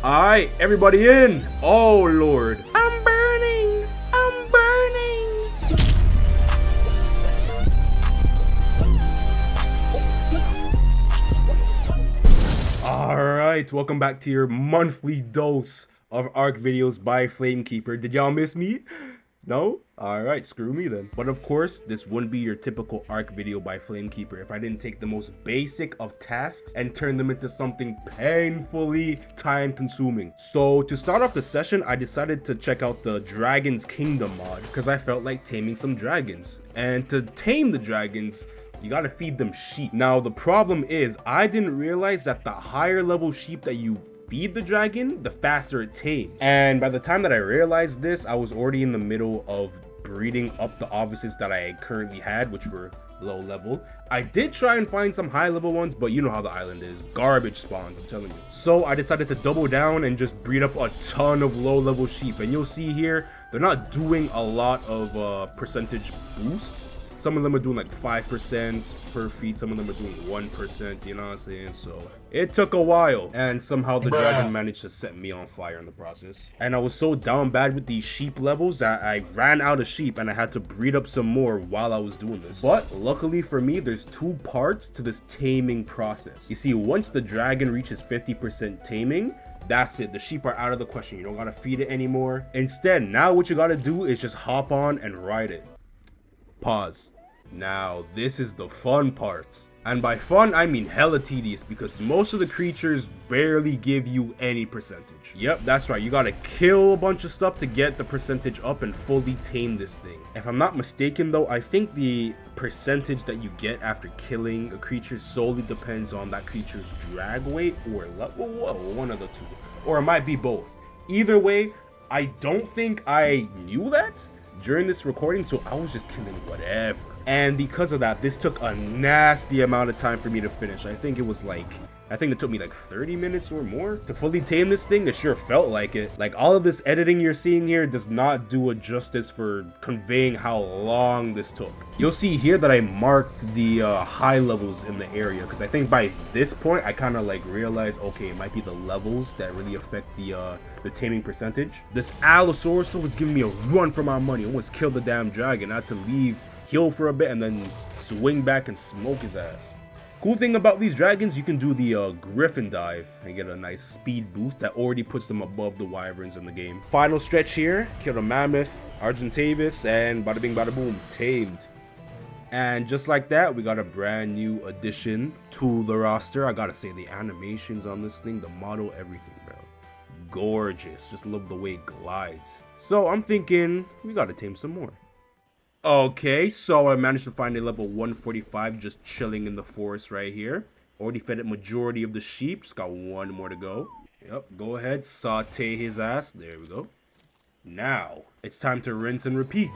Alright, everybody in! Oh lord. I'm burning! I'm burning! Alright, welcome back to your monthly dose of ARK videos by Flamekeeper. Did y'all miss me? No? Alright, screw me then. But of course, this wouldn't be your typical ARK video by Flamekeeper if I didn't take the most basic of tasks and turn them into something painfully time-consuming. So to start off the session, I decided to check out the Dragon's Kingdom mod because I felt like taming some dragons. And to tame the dragons, you gotta feed them sheep. Now the problem is, I didn't realize that the higher level sheep that you feed the dragon, the faster it tames. And by the time that I realized this, I was already in the middle of breeding up the offices that I currently had, which were low level. I did try and find some high level ones, but you know how the island is. Garbage spawns, I'm telling you. So I decided to double down and just breed up a ton of low level sheep. And you'll see here, they're not doing a lot of percentage boosts. Some of them are doing like 5% per feed, some of them are doing 1%, you know what I'm saying? So it took a while, and somehow the dragon managed to set me on fire in the process. And I was so down bad with these sheep levels that I ran out of sheep and I had to breed up some more while I was doing this. But luckily for me, there's two parts to this taming process. You see, once the dragon reaches 50% taming, that's it. The sheep are out of the question. You don't gotta feed it anymore. Instead, now what you gotta do is just hop on and ride it. Pause. Now, this is the fun part. And by fun, I mean hella tedious because most of the creatures barely give you any percentage. Yep, that's right. You gotta kill a bunch of stuff to get the percentage up and fully tame this thing. If I'm not mistaken though, I think the percentage that you get after killing a creature solely depends on that creature's drag weight or level. Whoa, one of the two. Or it might be both. Either way, I don't think I knew that during this recording, so I was just killing whatever. And because of that, this took a nasty amount of time for me to finish. I think it took me like 30 minutes or more to fully tame this thing. It sure felt like it. Like, all of this editing you're seeing here does not do a justice for conveying how long this took. You'll see here that I marked the high levels in the area because I think by this point I kind of like realized, okay, it might be the levels that really affect the taming percentage. This Allosaurus was giving me a run for my money. I almost killed the damn dragon. I had to leave, heal for a bit, and then swing back and smoke his ass. Cool thing about these dragons, you can do the Griffin dive and get a nice speed boost that already puts them above the wyverns in the game. Final stretch here, killed a mammoth, Argentavis, and bada bing bada boom, tamed. And just like that, we got a brand new addition to the roster. I gotta say, the animations on this thing, the model, everything, bro. Gorgeous. Just love the way it glides. So I'm thinking we gotta tame some more. Okay, so I managed to find a level 145 just chilling in the forest right here. Already fed it majority of the sheep. Just got one more to go. Yep, go ahead, saute his ass. There we go. Now, it's time to rinse and repeat.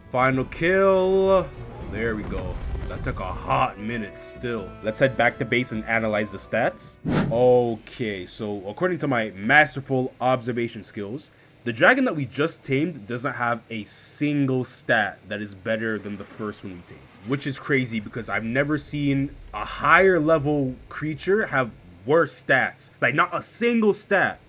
Final kill. There we go. That took a hot minute still. Let's head back to base and analyze the stats. Okay, so according to my masterful observation skills, the dragon that we just tamed doesn't have a single stat that is better than the first one we tamed. Which is crazy because I've never seen a higher level creature have worse stats. Like, not a single stat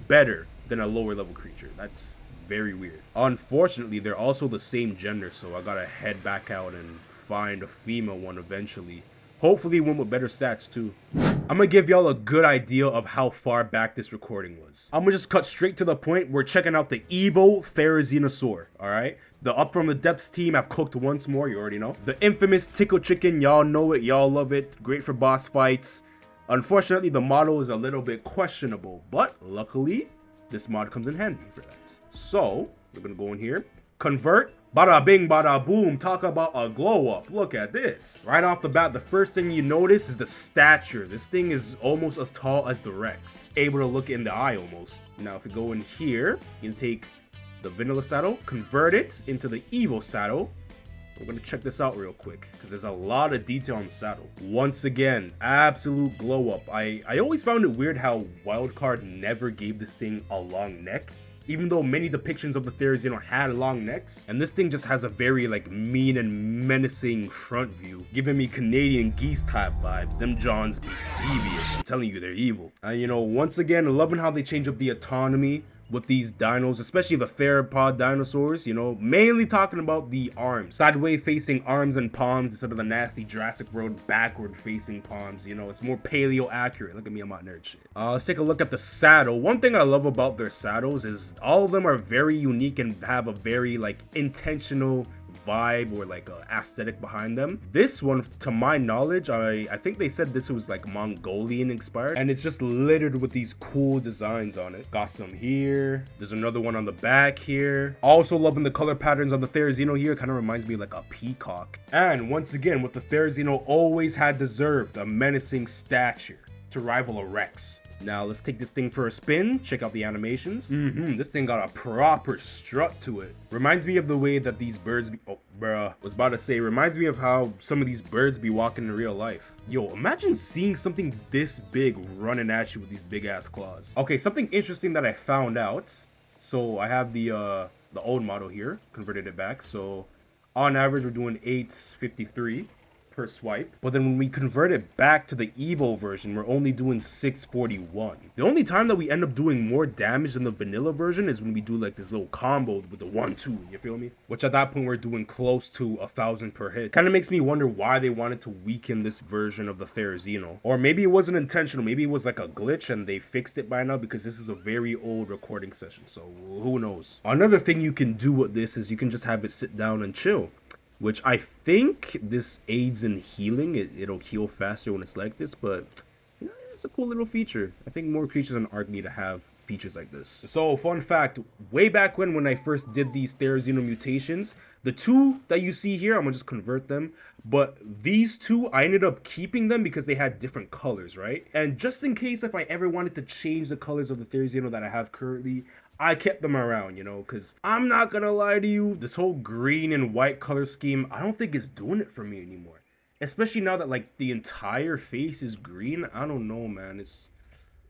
better than a lower level creature. That's very weird. Unfortunately, they're also the same gender, so I gotta head back out and find a female one eventually. Hopefully one with better stats too. I'm gonna give y'all a good idea of how far back this recording was. I'm gonna just cut straight to the point. We're checking out the Evo THERIZINOSAURUS, alright? The Up From The Depths team have cooked once more, you already know. The infamous Tickle Chicken, y'all know it, y'all love it. Great for boss fights. Unfortunately, the model is a little bit questionable, but luckily, this mod comes in handy for that. So, we're gonna go in here, convert, bada bing, bada boom, talk about a glow up. Look at this. Right off the bat, the first thing you notice is the stature. This thing is almost as tall as the Rex. Able to look in the eye almost. Now, if we go in here, you can take the vanilla saddle, convert it into the Evo saddle, We're gonna check this out real quick because there's a lot of detail on the saddle. Once again, absolute glow up. I always found it weird how Wildcard never gave this thing a long neck, even though many depictions of the Therizino had long necks. And this thing just has a very like mean and menacing front view, giving me Canadian geese type vibes. Them Johns be devious. I'm telling you, they're evil. And you know, once again, loving how they change up the autonomy with these dinos, especially the theropod dinosaurs, you know, mainly talking about the arms. Sideways facing arms and palms instead of the nasty Jurassic World backward facing palms, you know, it's more paleo accurate. Look at me, I'm on nerd shit. Let's take a look at the saddle. One thing I love about their saddles is all of them are very unique and have a very like intentional vibe or like a aesthetic behind them. This one, to my knowledge, I think they said this was like Mongolian inspired, and it's just littered with these cool designs on it. Got some here, there's another one on the back here. Also loving the color patterns on the Therizino here, kind of reminds me like a peacock. And once again, what the Therizino always had deserved, a menacing stature to rival a Rex. Now let's take this thing for a spin, check out the animations. This thing got a proper strut to it. Reminds me of the way that these birds be, reminds me of how some of these birds be walking in real life. Yo, imagine seeing something this big running at you with these big ass claws. Okay, something interesting that I found out. So I have the old model here, converted it back. So on average, we're doing 853 per swipe, but then when we convert it back to the Evo version, we're only doing 641. The only time that we end up doing more damage than the vanilla version is when we do like this little combo with the 1-2, you feel me? Which at that point we're doing close to 1,000 per hit. Kind of makes me wonder why they wanted to weaken this version of the Therizino. Or maybe it wasn't intentional, maybe it was like a glitch and they fixed it by now because this is a very old recording session, so who knows. Another thing you can do with this is you can just have it sit down and chill, which I think this aids in healing. It'll heal faster when it's like this, but you know, it's a cool little feature. I think more creatures in ARK need to have features like this. So fun fact, way back when I first did these Therizino mutations, the two that you see here, I'm gonna just convert them, but these two, I ended up keeping them because they had different colors, right? And just in case if I ever wanted to change the colors of the Therizino that I have currently, I kept them around, you know, because I'm not gonna lie to you, this whole green and white color scheme, I don't think it's doing it for me anymore. Especially now that like the entire face is green. I don't know, man.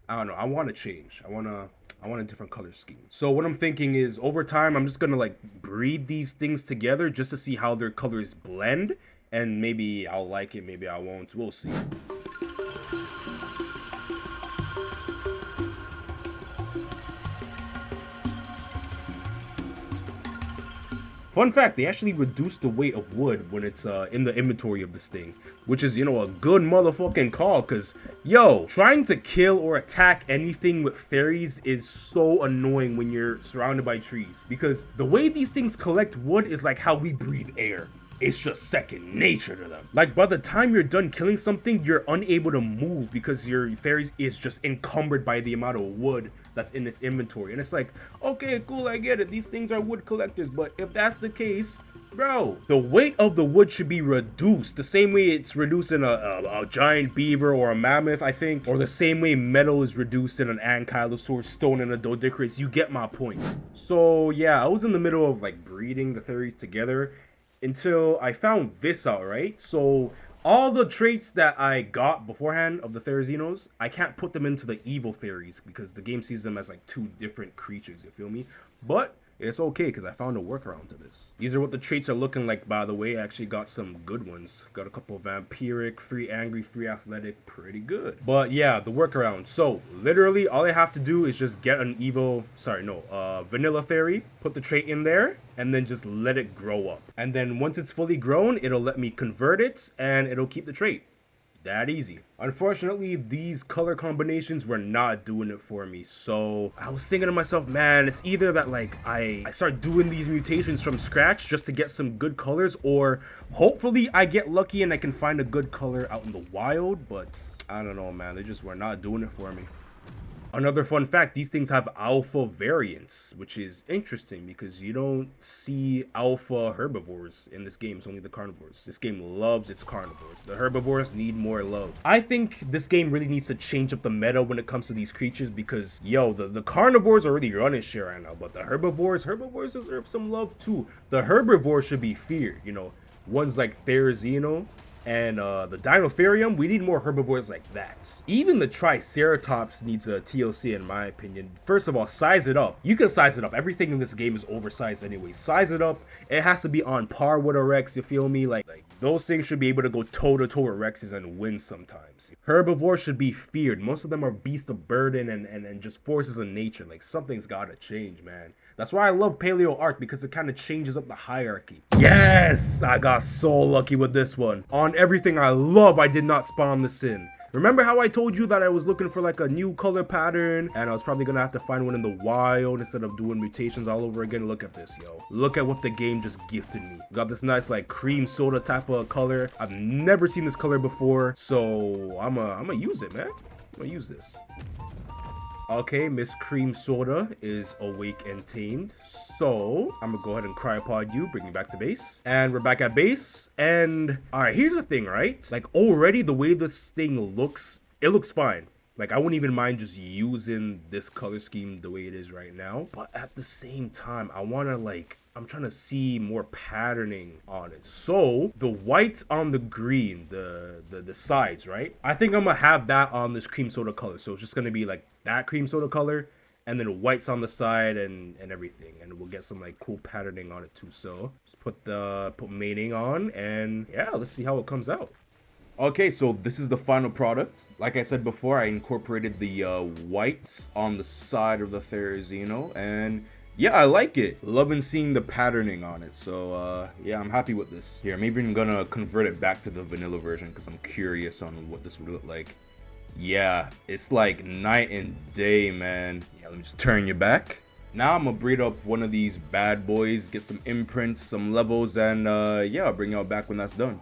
I don't know. I want to change. I want a different color scheme. So what I'm thinking is over time, I'm just gonna like breed these things together just to see how their colors blend, and maybe I'll like it, maybe I won't. We'll see. Fun fact, they actually reduced the weight of wood when it's in the inventory of this thing, which is, you know, a good motherfucking call, because, yo, trying to kill or attack anything with fairies is so annoying when you're surrounded by trees, because the way these things collect wood is like how we breathe air. It's just second nature to them. Like, by the time you're done killing something, you're unable to move because your fairies is just encumbered by the amount of wood that's in its inventory. And it's like, okay, cool, I get it. These things are wood collectors, but if that's the case, bro, the weight of the wood should be reduced the same way it's reduced in a giant beaver or a mammoth, I think, or the same way metal is reduced in an ankylosaur, stone in a doedicurus. You get my point. So yeah, I was in the middle of like breeding the fairies together until I found this out, right? So all the traits that I got beforehand of the Therizinos, I can't put them into the evil fairies because the game sees them as like two different creatures, you feel me? But it's okay because I found a workaround to this. These are what the traits are looking like, by the way. I actually got some good ones. Got a couple vampiric, 3 angry, 3 athletic, pretty good. But yeah, the workaround. So literally all I have to do is just get an vanilla fairy, put the trait in there, and then just let it grow up. And then once it's fully grown, it'll let me convert it and it'll keep the trait. That easy. Unfortunately, these color combinations were not doing it for me. So I was thinking to myself, man, it's either that like I start doing these mutations from scratch just to get some good colors, or hopefully I get lucky and I can find a good color out in the wild. But I don't know, man, they just were not doing it for me. Another fun fact, these things have alpha variants, which is interesting because you don't see alpha herbivores in this game. It's only the carnivores. This game loves its carnivores. The herbivores need more love. I think this game really needs to change up the meta when it comes to these creatures because, yo, the carnivores are already running shit right now, but the herbivores deserve some love too. The herbivores should be feared, you know. ones like Therizino and the Dinotherium, we need more herbivores like that. Even the Triceratops needs a TLC in my opinion. First of all, size it up. You can size it up. Everything in this game is oversized anyway. Size it up. It has to be on par with a Rex, you feel me? Like those things should be able to go toe-to-toe with Rexes and win sometimes. Herbivores should be feared. Most of them are beasts of burden and just forces of nature. Like something's gotta change, man. That's why I love Paleo Ark, because it kind of changes up the hierarchy. Yes! I got so lucky with this one. On everything I love, I did not spawn this in. Remember how I told you that I was looking for like a new color pattern and I was probably gonna have to find one in the wild instead of doing mutations all over again? Look at this, yo. Look at what the game just gifted me. Got this nice like cream soda type of color. I've never seen this color before, so I'm gonna use it, man. I'm gonna use this. Okay, Miss Cream Soda is awake and tamed. So, I'm gonna go ahead and cryopod you, bring you back to base. And we're back at base. And, alright, here's the thing, right? Like, already the way this thing looks, it looks fine. Like, I wouldn't even mind just using this color scheme the way it is right now. But at the same time, I wanna, like, I'm trying to see more patterning on it. So, the white on the green, the sides, right? I think I'm gonna have that on this cream soda color. So, it's just gonna be, like, that cream soda color. And then whites on the side and everything. And we'll get some, like, cool patterning on it, too. So, just put mating on. And, yeah, let's see how it comes out. Okay, so this is the final product. Like I said before, I incorporated the whites on the side of the Therizino, and yeah, I like it. Loving seeing the patterning on it, so yeah, I'm happy with this. Here, I'm even gonna convert it back to the vanilla version because I'm curious on what this would look like. Yeah, it's like night and day, man. Yeah, let me just turn you back. Now I'm gonna breed up one of these bad boys, get some imprints, some levels, and yeah, I'll bring y'all back when that's done.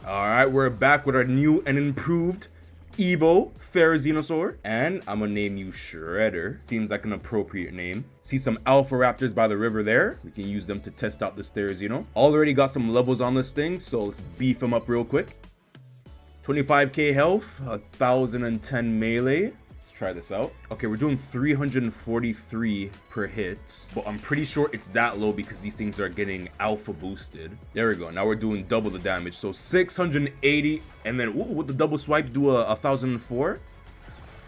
Alright, we're back with our new and improved Evo THERIZINOSAURUS. And I'm gonna name you Shredder. Seems like an appropriate name. See some Alpha Raptors by the river there. We can use them to test out this Therizino. Already got some levels on this thing, so let's beef them up real quick. 25k health, 1010 melee. Try this out. Okay, we're doing 343 per hit, but I'm pretty sure it's that low because these things are getting alpha boosted. There we go. Now we're doing double the damage, so 680, and then ooh, with the double swipe do a 1004.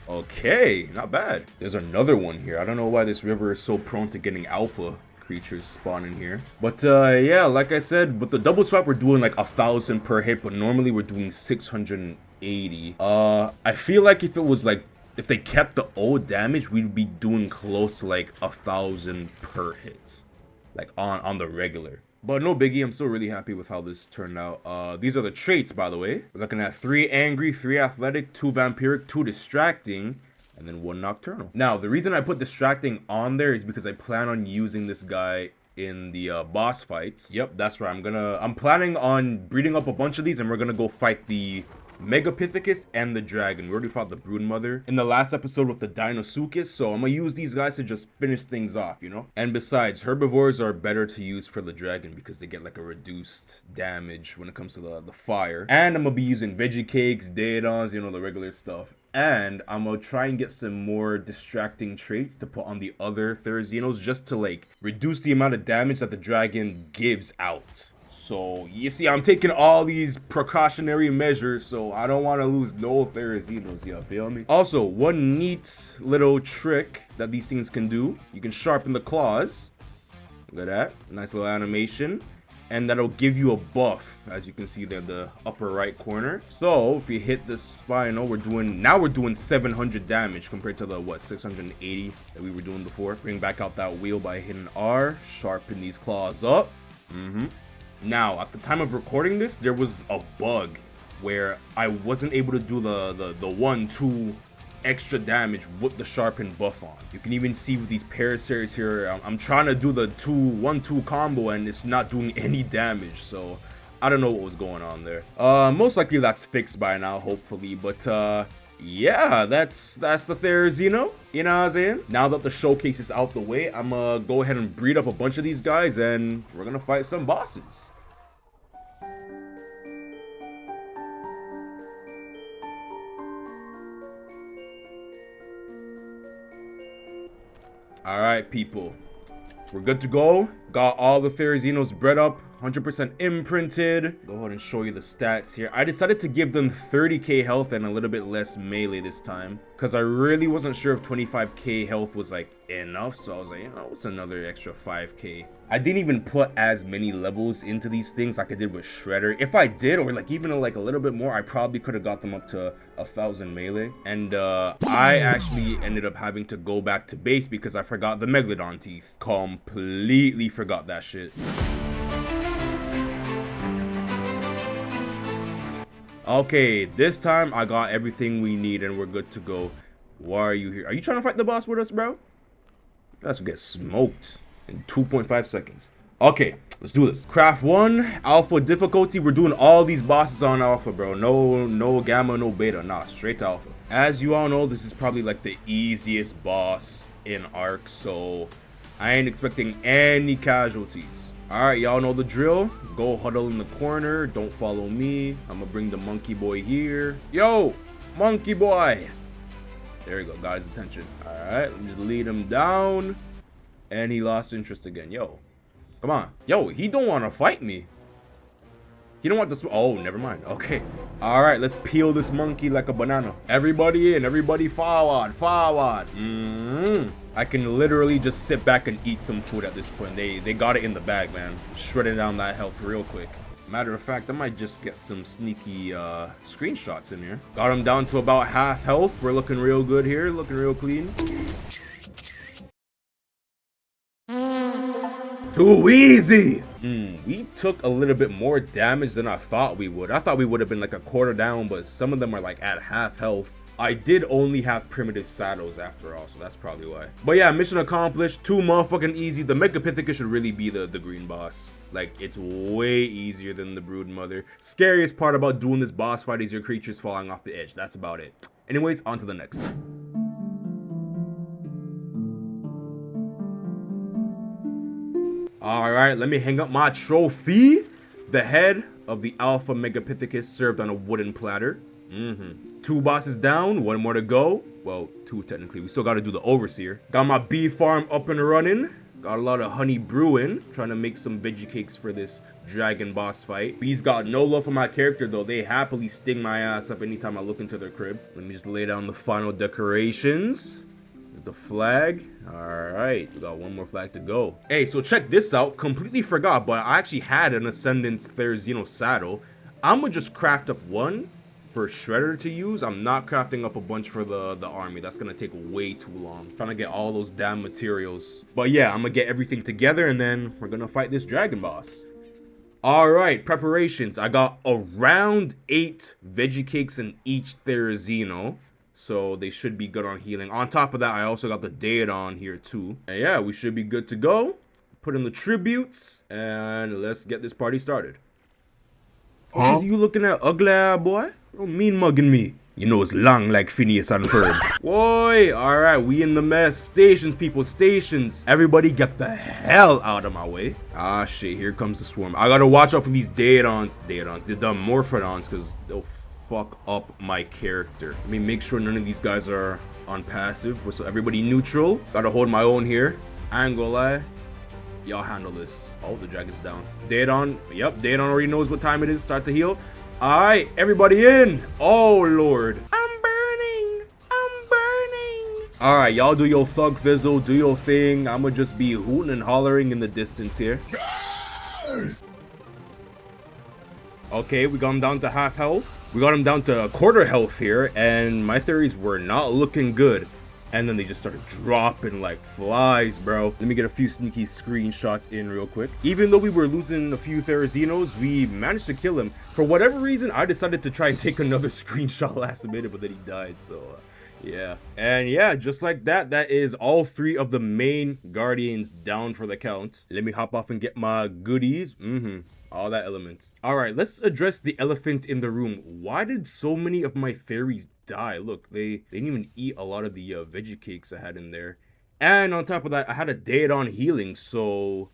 Okay, not bad. There's another one here. I don't know why this river is so prone to getting alpha creatures spawning here, but yeah, like I said, with the double swipe we're doing like 1000 per hit, but normally we're doing 680. I feel like if it was like, if they kept the old damage, we'd be doing close to like 1000 per hit, like on the regular. But no biggie, I'm still really happy with how this turned out. These are the traits, by the way. We're looking at 3 angry, 3 athletic, 2 vampiric, 2 distracting, and then 1 nocturnal. Now, the reason I put distracting on there is because I plan on using this guy in the boss fights. Yep, that's right. I'm planning on breeding up a bunch of these, and we're gonna go fight the Megapithecus and the dragon. We already fought the Broodmother in the last episode with the Deinosuchus, so I'm gonna use these guys to just finish things off, you know? And besides, herbivores are better to use for the dragon because they get like a reduced damage when it comes to the fire. And I'm gonna be using veggie cakes, Daedons, you know, the regular stuff. And I'm gonna try and get some more distracting traits to put on the other Therizinos just to like reduce the amount of damage that the dragon gives out. So, you see, I'm taking all these precautionary measures, so I don't want to lose no Therizinos, you feel me? Also, one neat little trick that these things can do, you can sharpen the claws. Look at that, nice little animation. And that'll give you a buff, as you can see there in the upper right corner. So, if you hit this spinal, we're doing 700 damage compared to the, what, 680 that we were doing before. Bring back out that wheel by hitting R, sharpen these claws up. Now, at the time of recording this, there was a bug where I wasn't able to do the 1-2 extra damage with the sharpened buff on. You can even see with these Parasaurs here, I'm trying to do the 1-2 combo and it's not doing any damage, so I don't know what was going on there. Most likely that's fixed by now, hopefully, but yeah, that's the Therizino, you know what I'm saying? Now that the showcase is out the way, I'm gonna go ahead and breed up a bunch of these guys and we're gonna fight some bosses. Alright, people. We're good to go. Got all the Therizinos bred up 100% imprinted. Go ahead and show you the stats here. I decided to give them 30k health and a little bit less melee this time, because I really wasn't sure if 25k health was like enough. So I was like, you know, what's another extra 5k? I didn't even put as many levels into these things like I did with Shredder. If I did, or like even like a little bit more, I probably could have got them up to 1,000 melee. And I actually ended up having to go back to base because I forgot the Megalodon teeth. Completely forgot that shit. Okay, this time I got everything we need and we're good to go. Why are you here? Are you trying to fight the boss with us, bro? Let's get smoked in 2.5 seconds. Okay, let's do this. Craft 1, alpha difficulty. We're doing all these bosses on alpha, bro. No gamma, no beta. Nah, straight to alpha. As you all know, this is probably like the easiest boss in ARK, so I ain't expecting any casualties. Alright, y'all know the drill. Go huddle in the corner. Don't follow me. I'm gonna bring the monkey boy here. Yo, monkey boy. There you go, got his attention. Alright, let me just lead him down. And he lost interest again. Yo, come on. Yo, he don't want to fight me. He don't want to. Oh, never mind. Okay. Alright, let's peel this monkey like a banana. Everybody in, everybody forward, forward. I can literally just sit back and eat some food at this point. They got it in the bag, man. Shredding down that health real quick. Matter of fact, I might just get some sneaky screenshots in here. Got him down to about half health. We're looking real good here. Looking real clean. Too easy. We took a little bit more damage than I thought we would. I thought we would have been like a quarter down, but some of them are like at half health. I did only have primitive saddles after all, so that's probably why. But yeah, mission accomplished. Too motherfucking easy. The Megapithecus should really be the green boss. Like, it's way easier than the Brood Mother. Scariest part about doing this boss fight is your creatures falling off the edge. That's about it. Anyways, on to the next. Alright, let me hang up my trophy. The head of the Alpha Megapithecus served on a wooden platter. 2 bosses down, 1 more to go. Well, 2 technically. We still got to do the Overseer. Got my bee farm up and running. Got a lot of honey brewing. Trying to make some veggie cakes for this dragon boss fight. Bees got no love for my character though. They happily sting my ass up anytime I look into their crib. Let me just lay down the final decorations. There's the flag. Alright, we got 1 more flag to go. Hey, so check this out. Completely forgot, but I actually had an Ascendant Therizino saddle. I'm gonna just craft up 1 for Shredder to use. I'm not crafting up a bunch for the army. That's gonna take way too long. Trying to get all those damn materials. But yeah, I'm gonna get everything together and then we're gonna fight this dragon boss. Alright, preparations. I got around 8 veggie cakes in each Therizino. So they should be good on healing. On top of that, I also got the Daedon here too. And yeah, we should be good to go. Put in the tributes and let's get this party started. What is you looking at, ugly boy? Don't mean mugging me. You know it's long like Phineas and Ferb. Boy, alright, we in the mess. Stations, people, stations. Everybody get the hell out of my way. Ah, shit, here comes the swarm. I gotta watch out for these Daedons, the Morphodons, because they'll fuck up my character. Let me make sure none of these guys are on passive. So everybody neutral. Gotta hold my own here. I ain't gonna lie. Y'all handle this. Oh, the dragon's down. Daedon. Yep, Daedon already knows what time it is. Start to heal. Alright, everybody in. Oh, Lord. I'm burning. I'm burning. Alright, y'all do your thug fizzle. Do your thing. I'ma just be hooting and hollering in the distance here. Okay, we got him down to half health. We got him down to a quarter health here. And my theories were not looking good. And then they just started dropping like flies, bro. Let me get a few sneaky screenshots in real quick. Even though we were losing a few Therizinos, we managed to kill him. For whatever reason, I decided to try and take another screenshot last minute, but then he died, so yeah. And yeah, just like that, that is all 3 of the main guardians down for the count. Let me hop off and get my goodies. All that elements. All right, let's address the elephant in the room. Why did so many of my fairies die? Look, they didn't even eat a lot of the veggie cakes I had in there. And on top of that, I had a Daedon healing. So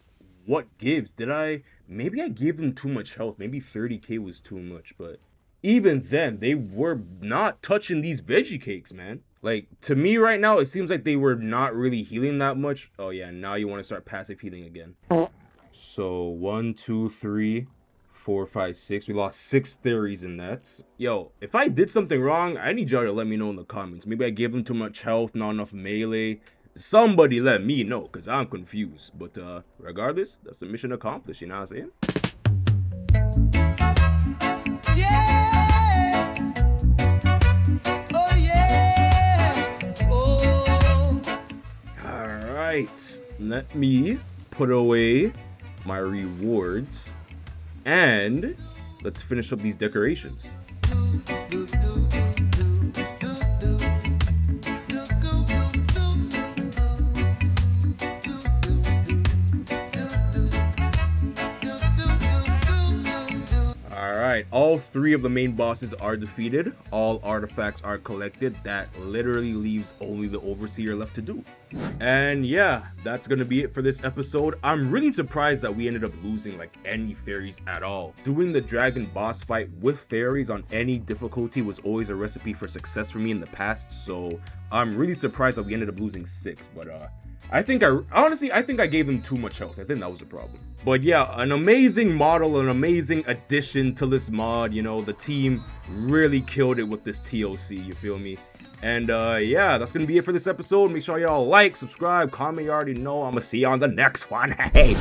what gives? Maybe I gave them too much health. Maybe 30k was too much, but even then, they were not touching these veggie cakes, man. Like, to me right now, it seems like they were not really healing that much. Oh yeah, now you want to start passive healing again. So 1, 2, 3, 4, 5, 6. We lost 6 theories in that. Yo, if I did something wrong, I need y'all to let me know in the comments. Maybe I gave them too much health, not enough melee. Somebody let me know, because I'm confused. But regardless, that's the mission accomplished, you know what I'm saying? Yeah. Oh yeah. Oh. Alright, let me put away my rewards. And let's finish up these decorations. Alright, all 3 of the main bosses are defeated. All artifacts are collected. That literally leaves only the Overseer left to do. And yeah, that's gonna be it for this episode. I'm really surprised that we ended up losing like any fairies at all. Doing the dragon boss fight with fairies on any difficulty was always a recipe for success for me in the past, so I'm really surprised that we ended up losing 6, but I think I gave him too much health. I think that was a problem. But yeah, an amazing model, an amazing addition to this mod. You know, the team really killed it with this TOC, you feel me? And yeah, that's gonna be it for this episode. Make sure y'all like, subscribe, comment. You already know. I'm gonna see you on the next one. Hey.